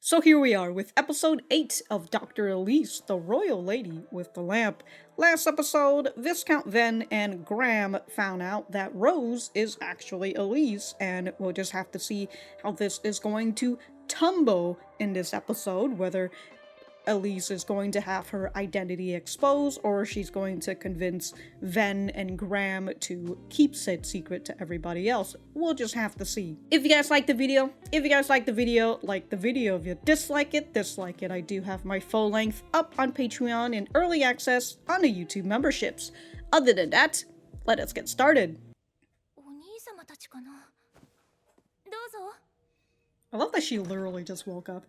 So here we are with episode 8 of Doctor Elise, the royal lady with the lamp. Last episode, Viscount Ven and Graham found out that Rose is actually Elise, and we'll just have to see how this is going to tumble in this episode, whether Elise is going to have her identity exposed, or she's going to convince Ven and Graham to keep said secret to everybody else. We'll just have to see. If you guys like the video, like the video. If you dislike it. I do have my full length up on Patreon and early access on the YouTube memberships. Other than that, let us get started. I love that she literally just woke up.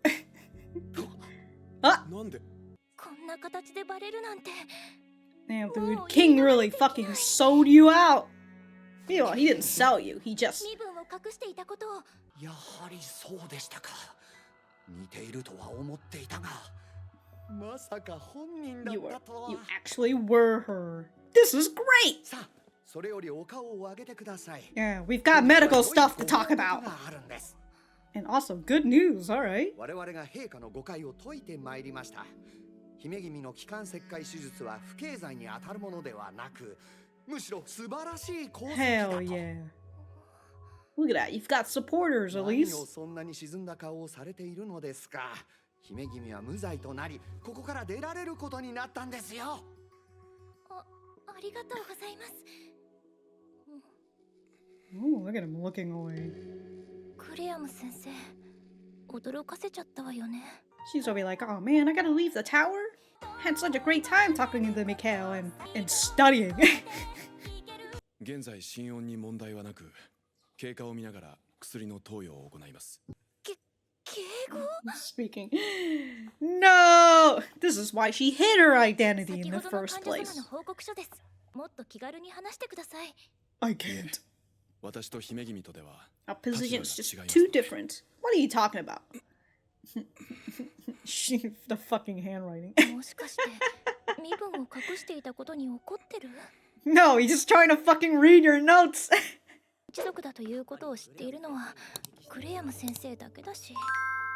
Ah! Damn, dude. King really fucking sold you out. You know, he didn't sell you, he just... You actually were her. This is great! Yeah, we've got medical stuff to talk about. And also, good news, alright. Hell yeah. Look at that, you've got supporters, Elise. Ooh, look at him looking away. She's gonna be like, oh man, I gotta leave the tower? Had such a great time talking to Mikhail and studying. Speaking. No! This is why she hid her identity in the first place. I can't. Our position's just too different. What are you talking about? The fucking handwriting. No, he's just trying to fucking read your notes.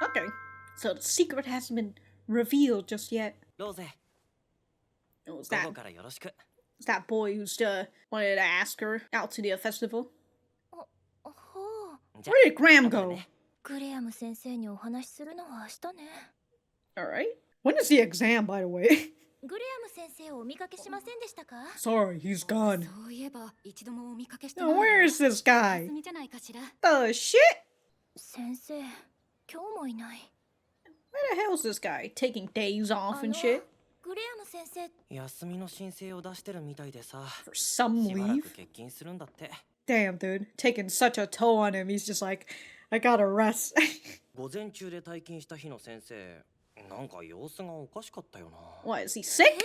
Okay, so the secret hasn't been revealed just yet. Oh, it's that boy who's wanted to ask her out to the festival. Where did Graham go? Alright. When is the exam, by the way? Sorry, he's gone. Now, where is this guy? The shit? Where the hell is this guy? Taking days off and shit? For some leave? Damn, dude. Taking such a toll on him, he's just like, I gotta rest. What, is he sick?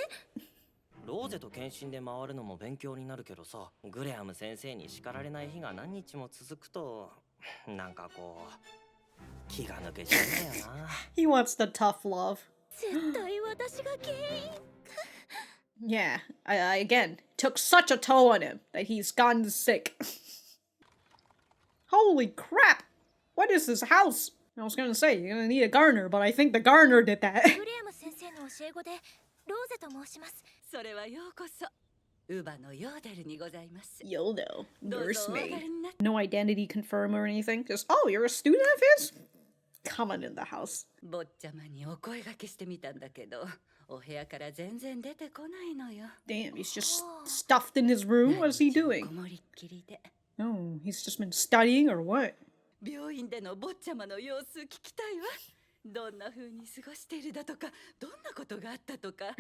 He wants the tough love. Yeah, I again, took such a toll on him that he's gotten sick. Holy crap! What is this house? I was gonna say, you're gonna need a gardener, but I think the gardener did that. Yodo, nursemaid. No identity confirmed or anything, just, oh, you're a student of his? Come on in the house. Damn, he's just stuffed in his room? What is he doing? Oh, he's just been studying or what? Are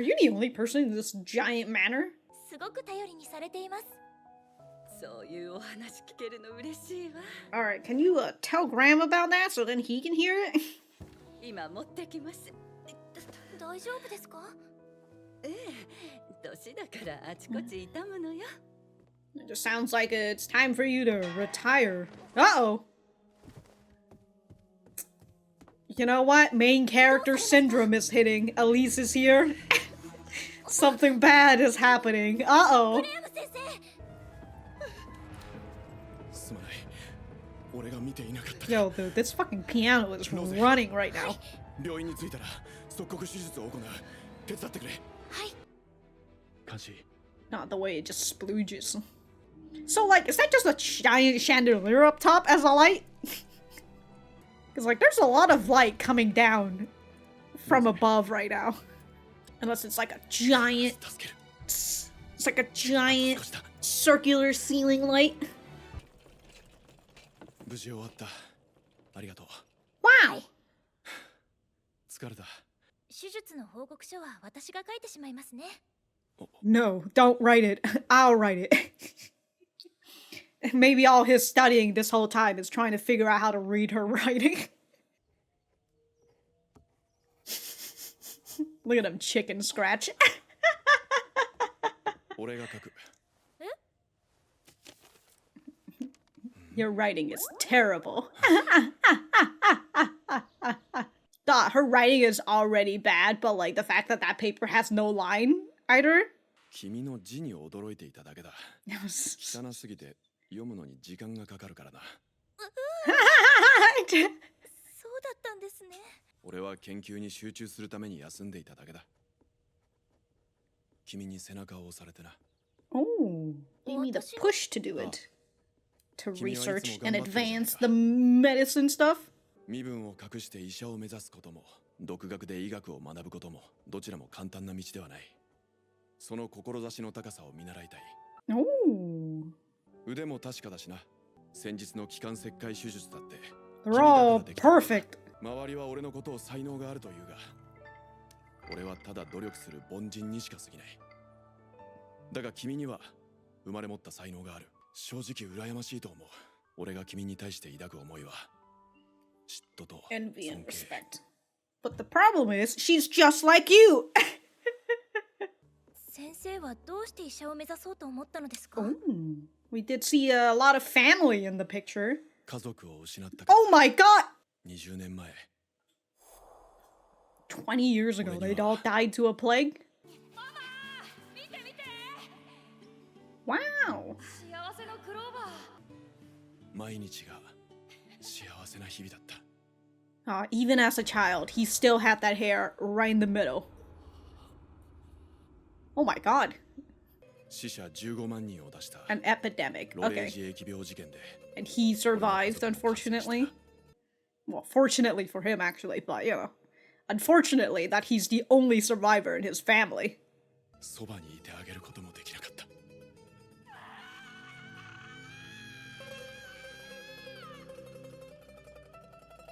you the only person in this giant manor? Alright, can you tell Graham about that so then he can hear it? It just sounds like it's time for you to retire. Uh-oh! You know what? Main character syndrome is hitting. Elise is here. Something bad is happening. Uh-oh! Yo, dude, this fucking piano is running right now. 病院に着いたら即刻手術を行う。手伝ってくれ。はい。監視。 Not the way it just splooges. So, like, is that just a giant chandelier up top as a light? Because, like, there's a lot of light coming down from above right now. Unless it's like a giant... It's like a giant circular ceiling light. 無事終わった。ありがとう。Wow! 疲れた。手術の報告書は私が書いてしまいますね。 No, don't write it. I'll write it. Maybe all his studying this whole time is trying to figure out how to read her writing. Look at him chicken scratch. Your writing is terrible. Her writing is already bad, but like the fact that that paper has no line either. 君の字に驚いていただけだ。汚すぎて読むのに時間がかかるからな。そうだったんですね。俺は研究に集中するために休んでいただけだ。君に背中を押されてな。Oh, they need a push to do it. To research and advance the medicine stuff. 身分を隠して医者を目指すことも、独学で医学を学ぶことも、どちらも簡単な道ではない。その志の高さを見習いたい。Oh. 腕も確かだしな。先日の気管切開手術だって。They're all perfect. 周りは俺のことを才能があるというが、俺はただ努力する凡人にしか過ぎない。だが君には生まれ持った才能がある。正直羨ましいと思う。俺が君に対して抱く思いは嫉妬と Envy and respect. But the problem is, she's just like you. 先生はどうして医者を目指そうと思ったのですか？ We did see a lot of family in the picture. 家族を失った。Oh my god! 20年前。20 years ago, they all died to a plague. Wow. 幸せのクローバー。毎日が幸せな日々だった。Even as a child, he still had that hair right in the middle. Oh my god. 死者15万人を出した。An epidemic. ロレージ疫病事件で。And he survived, unfortunately. Well, fortunately for him, actually, but you know. Unfortunately, that he's the only survivor in his family. そばにいてあげることもできなかった。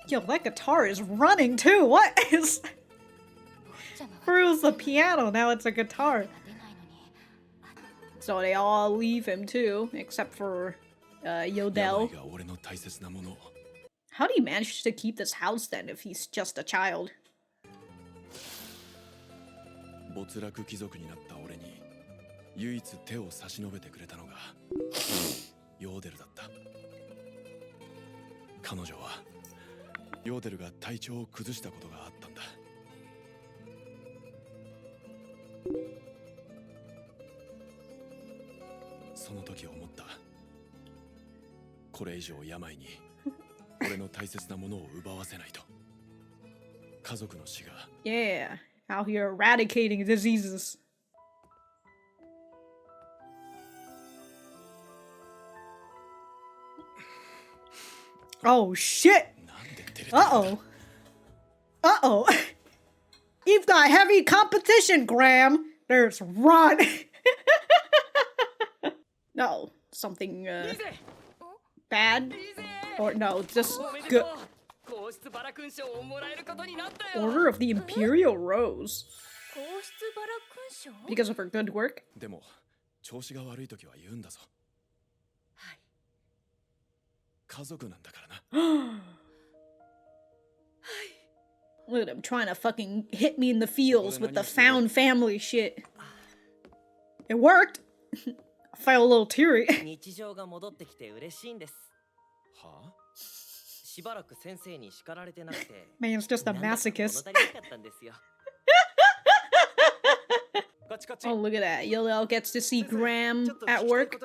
Yo, that guitar is running too. What is? First the piano, now it's a guitar. So they all leave him too, except for Yodel. How do you manage to keep this house then if he's just a child? 没落貴族になった俺に唯一手を差し伸べてくれたのがヨーデルだった。彼女はヨーデルが体調を崩したことがあったんだ。その時思った。これ以上病に俺の大切なものを奪わせないと。家族の死が。Yeah, out here eradicating diseases. Oh shit! Uh-oh. Uh-oh. You've got heavy competition, Graham. There's run. No, something bad? Or no, just good. Order of the Imperial Rose. Because of her good work? でも調子が悪い時は言うんだぞ。家族なんだからな。Look at him trying to fucking hit me in the feels with the found family shit. It worked. I felt a little teary. 日常が戻ってきて嬉しいんです。はあ？しばらく先生に叱られてなくて。Man's just a masochist. Oh, look at that. Yolel gets to see Graham at work.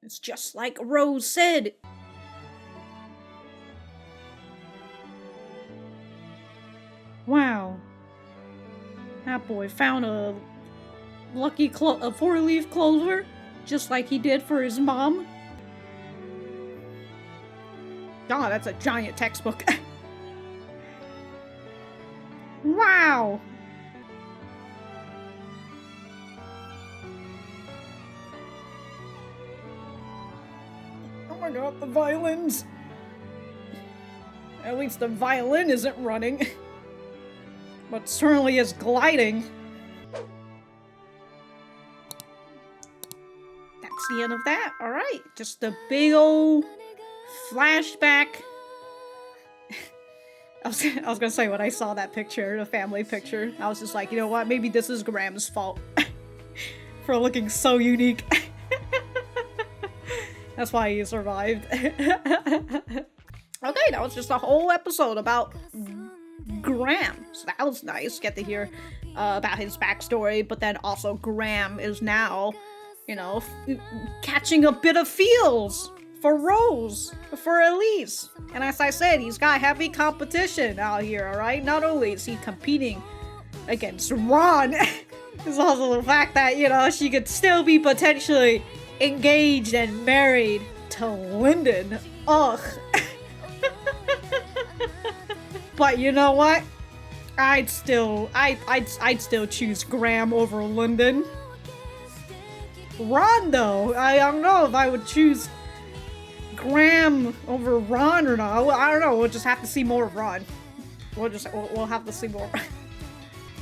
It's just like Rose said. Wow. That boy found a a four-leaf clover, just like he did for his mom. Oh, that's a giant textbook. Wow! Oh my god, the violins! At least the violin isn't running. But certainly is gliding. That's the end of that. Alright, just a big old flashback. I was gonna say, when I saw that picture, the family picture, I was just like, you know what, maybe this is Graham's fault for looking so unique. That's why he survived. Okay, that was just a whole episode about Graham. So that was nice, get to hear about his backstory, but then also Graham is now, you know, catching a bit of feels for Rose, for Elise. And as I said, he's got heavy competition out here, alright? Not only is he competing against Ron, there's also the fact that, you know, she could still be potentially engaged and married to Lyndon. Ugh. But you know what? I'd still choose Graham over Lyndon. Ron, though, I don't know if I would choose Graham over Ron or not. I don't know. We'll just have to see more of Ron. We'll have to see more.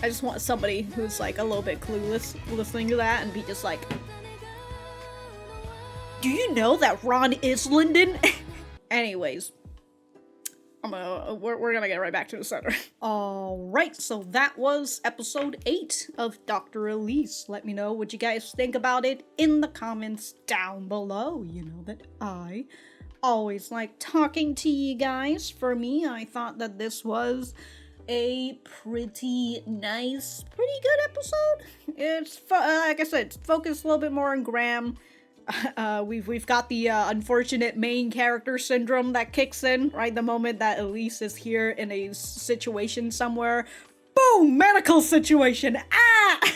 I just want somebody who's like a little bit clueless listening to that and be just like, do you know that Ron is Lyndon? Anyways. We're gonna get right back to the center. Alright, so that was episode 8 of Doctor Elise. Let me know what you guys think about it in the comments down below. You know that I always like talking to you guys. For me, I thought that this was a pretty nice, pretty good episode. It's, like I said, it's focused a little bit more on Graham. We've got the unfortunate main character syndrome that kicks in right the moment that Elise is here in a situation somewhere. Boom! Medical situation! Ah!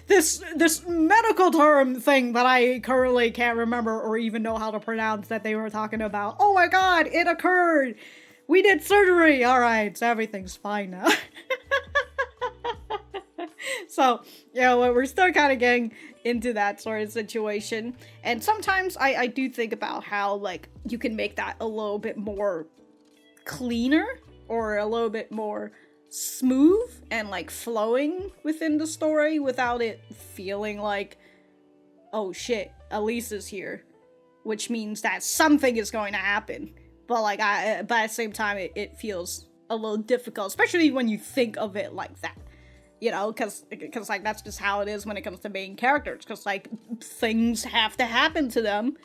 This medical term thing that I currently can't remember or even know how to pronounce that they were talking about. Oh my god, it occurred! We did surgery! Alright, so everything's fine now. So, yeah, we're still kind of getting into that sort of situation. And sometimes I do think about how, like, you can make that a little bit more cleaner or a little bit more smooth and, like, flowing within the story without it feeling like, oh shit, Elise is here, which means that something is going to happen. But, like, but at the same time, it feels a little difficult, especially when you think of it like that. You know, because like, that's just how it is when it comes to main characters. Because, like, things have to happen to them.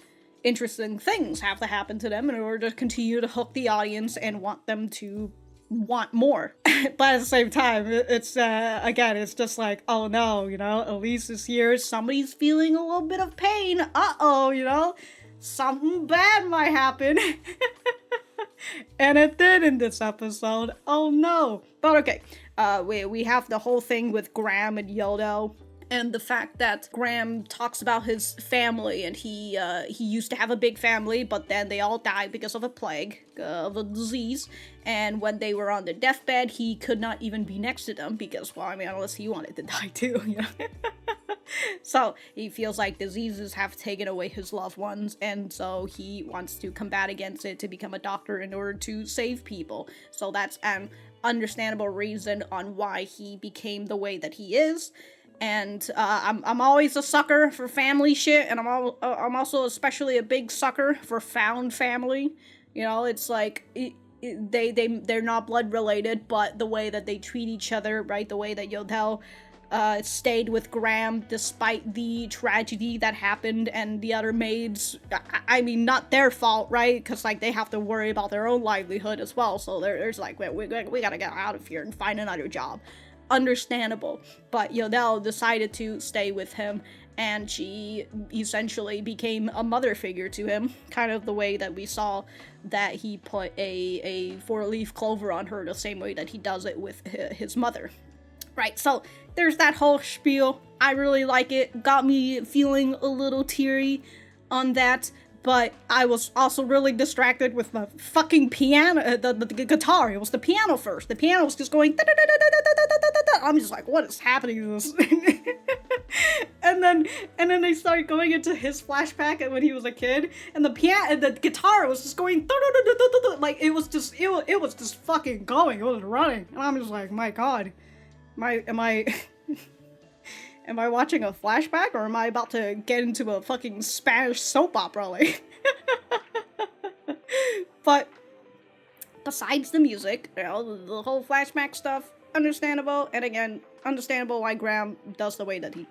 Interesting things have to happen to them in order to continue to hook the audience and want them to want more. But at the same time, it's, again, it's just like, oh no, you know, Elise is here, somebody's feeling a little bit of pain. Uh-oh, you know, something bad might happen. And it did in this episode. Oh no. But okay. We have the whole thing with Graham and Yodo, and the fact that Graham talks about his family, and he used to have a big family, but then they all died because of a plague, of a disease, and when they were on their deathbed, he could not even be next to them, because, well, I mean, unless he wanted to die too, you know? So, he feels like diseases have taken away his loved ones, and so he wants to combat against it to become a doctor in order to save people. So that's an understandable reason on why he became the way that he is. And I'm always a sucker for family shit, and I'm also especially a big sucker for found family. You know, it's like they're not blood related, but the way that they treat each other, right? The way that Yodo stayed with Graham despite the tragedy that happened, and the other maids, I mean, not their fault, right? Because, like, they have to worry about their own livelihood as well, so there's like, we gotta get out of here and find another job. understandable. But Yodel decided to stay with him, and she essentially became a mother figure to him, kind of the way that we saw that he put a four-leaf clover on her, the same way that he does it with his mother. Right, so there's that whole spiel. I really like it. Got me feeling a little teary on that, but I was also really distracted with the fucking piano, the guitar. It was the piano first. The piano was just going da-da-da-da-da-da-da-da-da. I'm just like, what is happening to this? and then they started going into his flashback and when he was a kid, and the guitar was just going da-da-da-da-da-da-da. Like it was just fucking going. It was running, and I'm just like, my god, am I watching a flashback, or am I about to get into a fucking Spanish soap opera? Like, but besides the music, the whole flashback stuff, understandable. And again, understandable why Graham does the way that he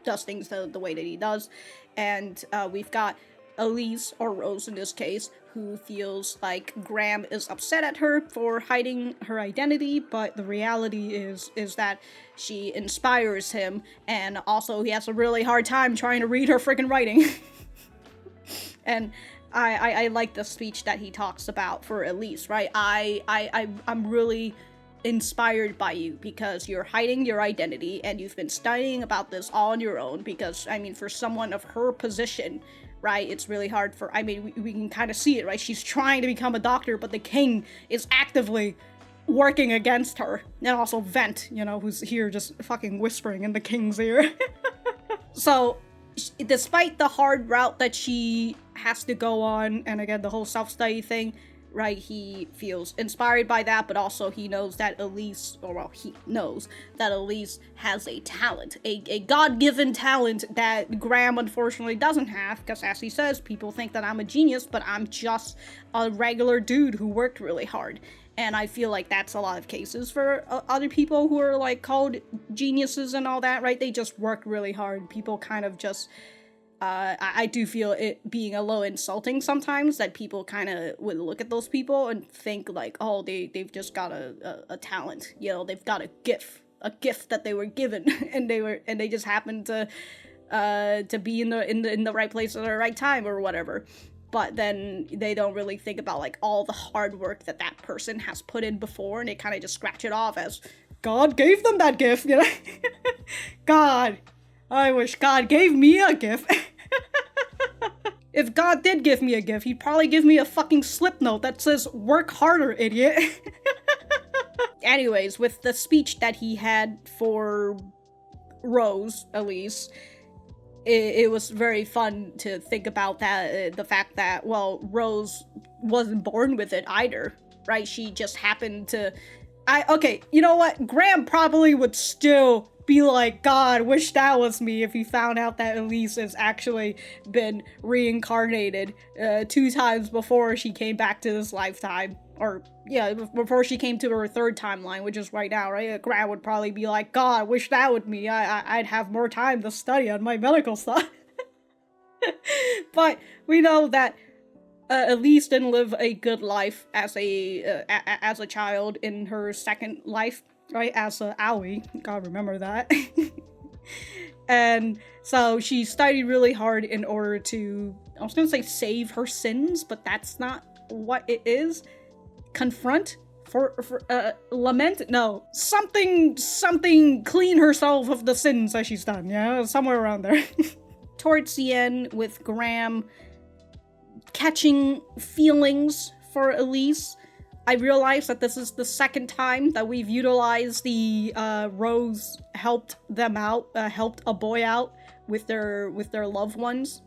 does things the way that he does. And we've got Elise, or Rose in this case, who feels like Graham is upset at her for hiding her identity, but the reality is that she inspires him, and also he has a really hard time trying to read her freaking writing. And I like the speech that he talks about for Elise, right? I'm really inspired by you because you're hiding your identity and you've been studying about this all on your own, because, I mean, for someone of her position, right, it's really hard for, I mean, we can kind of see it, right? She's trying to become a doctor, but the king is actively working against her. And also Vent, who's here just fucking whispering in the king's ear. So, despite the hard route that she has to go on, and again, the whole self-study thing, right, he feels inspired by that, but also he knows that Elise, he knows that Elise has a talent, a God-given talent that Graham unfortunately doesn't have, because as he says, people think that I'm a genius, but I'm just a regular dude who worked really hard. And I feel like that's a lot of cases for other people who are, like, called geniuses and all that, right? They just work really hard. People kind of just, I do feel it being a little insulting sometimes, that people kind of would look at those people and think, like, oh, they've just got a talent, they've got a gift that they were given, and they just happened to be in the right place at the right time or whatever. But then they don't really think about, like, all the hard work that person has put in before, and they kind of just scratch it off as God gave them that gift, God, I wish God gave me a gift. If God did give me a gift, he'd probably give me a fucking slip note that says, work harder, idiot. Anyways, with the speech that he had for Rose, Elise, it was very fun to think about that, the fact that, well, Rose wasn't born with it either, right? She just happened to... Okay, you know what? Graham probably would still be like, God, wish that was me, if he found out that Elise has actually been reincarnated 2 times before she came back to this lifetime. Or, yeah, before she came to her 3rd timeline, which is right now, right? Graham would probably be like, God, wish that was me. I'd have more time to study on my medical stuff. But we know that Elise didn't live a good life as a child in her 2nd life, right? As Aoi. God, remember that. And so she studied really hard in order to, I was gonna say save her sins, but that's not what it is. Confront, lament, no, something clean herself of the sins that she's done, somewhere around there. Towards the end, with Graham catching feelings for Elise, I realized that this is the 2nd time that we've utilized the Rose helped them out, helped a boy out with their loved ones.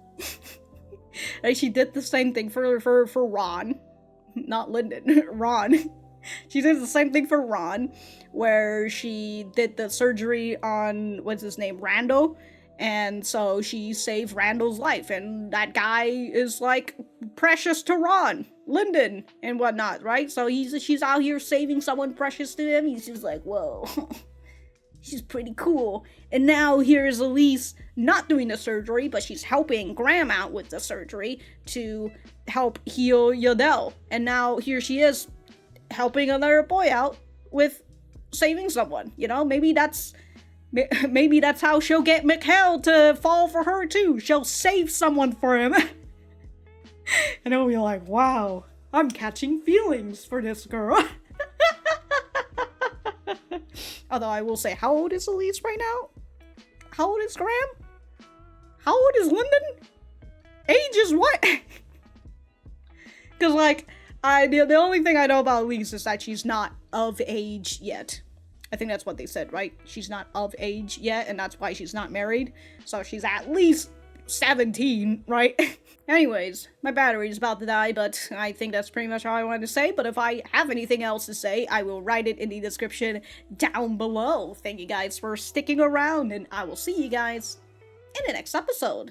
And she did the same thing for Ron. Not Lyndon, Ron. She did the same thing for Ron, where she did the surgery on, what's his name, Randall, and so she saved Randall's life, and that guy is, like, precious to Ron, Lyndon, and whatnot, right? So she's out here saving someone precious to him. He's just like, whoa, she's pretty cool. And now here's Elise not doing the surgery, but she's helping Graham out with the surgery to help heal Yodel. And now here she is helping another boy out with saving someone, you know? Maybe that's how she'll get Mikhail to fall for her too. She'll save someone for him. And he'll be like, wow, I'm catching feelings for this girl. Although I will say, how old is Elise right now? How old is Graham? How old is Lyndon? Age is what? Because, like, the only thing I know about Elise is that she's not of age yet. I think that's what they said, right? She's not of age yet, and that's why she's not married. So she's at least 17, right? Anyways, my battery's about to die, but I think that's pretty much all I wanted to say. But if I have anything else to say, I will write it in the description down below. Thank you guys for sticking around, and I will see you guys in the next episode.